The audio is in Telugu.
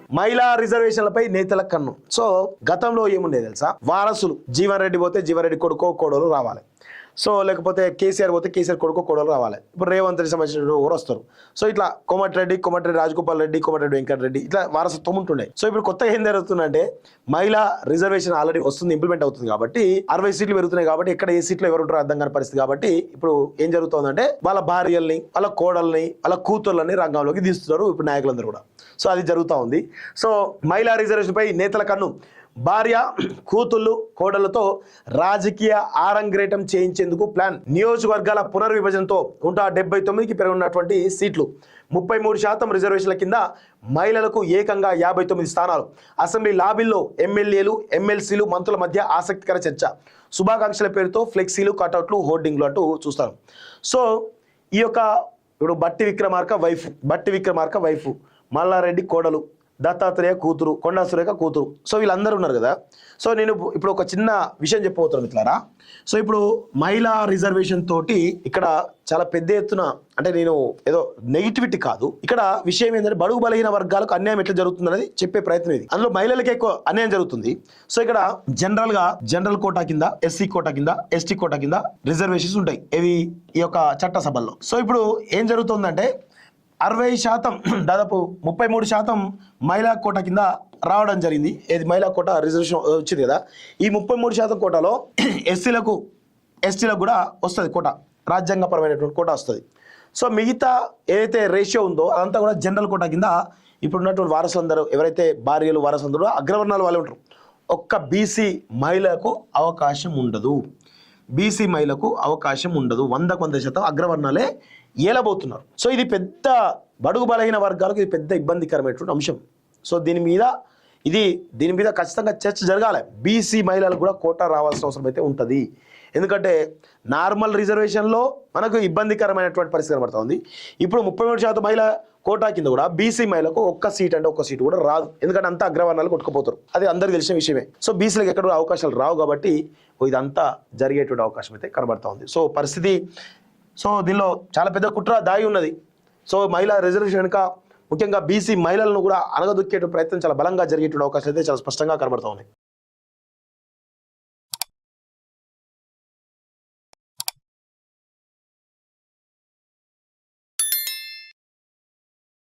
మహిళా రిజర్వేషన్లపై నేతల కన్ను. సో గతంలో ఏముండేది తెలుసా, వారసులు జీవన్ రెడ్డి పోతే జీవన్ రెడ్డి కొడుకో కోడలు రావాలి, సో లేకపోతే కేసీఆర్ పోతే కేసీఆర్ కొడుకో కోడలు రావాలి. ఇప్పుడు రేవంత్ రెడ్డి సంబంధించిన ఎవరు వస్తారు, సో ఇట్లా కోమటిరెడ్డి రాజగోపాల్ రెడ్డి, కోమటిరెడ్డి వెంకటరెడ్డి, ఇట్లా వారసత్వం ఉంటుండే. సో ఇప్పుడు కొత్తగా ఏం జరుగుతుందంటే మహిళా రిజర్వేషన్ ఆల్రెడీ వస్తుంది, ఇంప్లిమెంట్ అవుతుంది కాబట్టి 60 సీట్లు పెరుగుతున్నాయి కాబట్టి ఎక్కడ ఏ సీట్లు ఎవరు ఉంటారో అర్థం కాని పరిస్థితి. కాబట్టి ఇప్పుడు ఏం జరుగుతుందంటే వాళ్ళ భార్యల్ని, వాళ్ళ కోడల్ని, వాళ్ళ కూతుర్లని రంగంలోకి తీస్తున్నారు ఇప్పుడు నాయకులందరూ కూడా. సో అది జరుగుతూ ఉంది. సో మహిళా రిజర్వేషన్ పై నేతల కన్ను. భార్య, కూతుళ్ళు, కోడళ్లతో రాజకీయ ఆరంగేటం చేయించేందుకు ప్లాన్. నియోజకవర్గాల పునర్విభజనతో 179కి పెరుగున్నటువంటి సీట్లు, 33% రిజర్వేషన్ల కింద మహిళలకు ఏకంగా 59 స్థానాలు. అసెంబ్లీ లాబీల్లో ఎమ్మెల్యేలు, ఎమ్మెల్సీలు, మంత్రుల మధ్య ఆసక్తికర చర్చ. శుభాకాంక్షల పేరుతో ఫ్లెక్సీలు, కటౌట్లు, హోర్డింగ్లు అంటూ చూస్తారు. సో ఈ యొక్క ఇప్పుడు బట్టి విక్రమార్క వైఫ్, మల్లారెడ్డి కోడలు, దత్తాత్రేయ కూతురు, కొండా సురేఖ కూతురు. సో వీళ్ళందరూ ఉన్నారు కదా. సో నేను ఇప్పుడు ఒక చిన్న విషయం చెప్పబోతున్నాను మిత్రులారా. సో ఇప్పుడు మహిళా రిజర్వేషన్ తోటి ఇక్కడ చాలా పెద్ద ఎత్తున, అంటే నేను ఏదో నెగిటివిటీ కాదు, ఇక్కడ విషయం ఏంటంటే బడుగు బలహీన వర్గాలకు అన్యాయం ఎట్లా జరుగుతుంది అనేది చెప్పే ప్రయత్నం ఇది. అందులో మహిళలకి ఎక్కువ అన్యాయం జరుగుతుంది. సో ఇక్కడ జనరల్ కోటా కింద, ఎస్సీ కోటా కింద, ఎస్టీ కోటా కింద రిజర్వేషన్స్ ఉంటాయి ఇవి ఈ యొక్క చట్టసభల్లో. సో ఇప్పుడు ఏం జరుగుతుందంటే 60%, దాదాపు 33% మహిళా కోటా కింద రావడం జరిగింది. ఏది మహిళా కోటా రిజర్వేషన్ వచ్చింది కదా. ఈ 33% కోటాలో ఎస్సీలకు, ఎస్టీలకు కూడా వస్తుంది కోటా, రాజ్యాంగపరమైనటువంటి కోటా వస్తుంది. సో మిగతా ఏదైతే రేషియో ఉందో అదంతా కూడా జనరల్ కోటా కింద ఇప్పుడు ఉన్నటువంటి వారసులందరూ ఎవరైతే భార్యలు వారసులందరూ అగ్రవర్ణాల వాళ్ళు ఉంటారు. ఒక్క బీసీ మహిళకు అవకాశం ఉండదు. బీసీ మహిళకు అవకాశం ఉండదు. 100% అగ్రవర్ణాలే ఏలబోతున్నారు. సో ఇది పెద్ద బడుగు బలహీన వర్గాలకు ఇది పెద్ద ఇబ్బందికరమైనటువంటి అంశం. సో దీని మీద ఖచ్చితంగా చర్చ జరగాలి. బీసీ మహిళలకు కూడా కోటా రావాల్సిన అవసరం అయితే ఉంటుంది. ఎందుకంటే నార్మల్ రిజర్వేషన్లో మనకు ఇబ్బందికరమైనటువంటి పరిస్థితి కనబడుతుంది. ఇప్పుడు 33% మహిళ కోటా కింద కూడా బీసీ మహిళకు ఒక్క సీటు కూడా రాదు. ఎందుకంటే అంతా అగ్రవర్ణాలు కొట్టుకుపోతారు. అది అందరికీ తెలిసిన విషయమే. సో బీసీలకు ఎక్కడ అవకాశాలు రావు కాబట్టి ఇదంతా జరిగేటువంటి అవకాశం అయితే కనబడుతూ ఉంది. సో పరిస్థితి, సో దీనిలో చాలా పెద్ద కుట్ర దాగి ఉన్నది. సో మహిళా రిజర్వేషన్ వెనుక ముఖ్యంగా బీసీ మహిళలను కూడా అనగదొక్కే ప్రయత్నం చాలా బలంగా జరిగేటువంటి అవకాశాలు అయితే చాలా స్పష్టంగా కనబడుతూ ఉన్నాయి.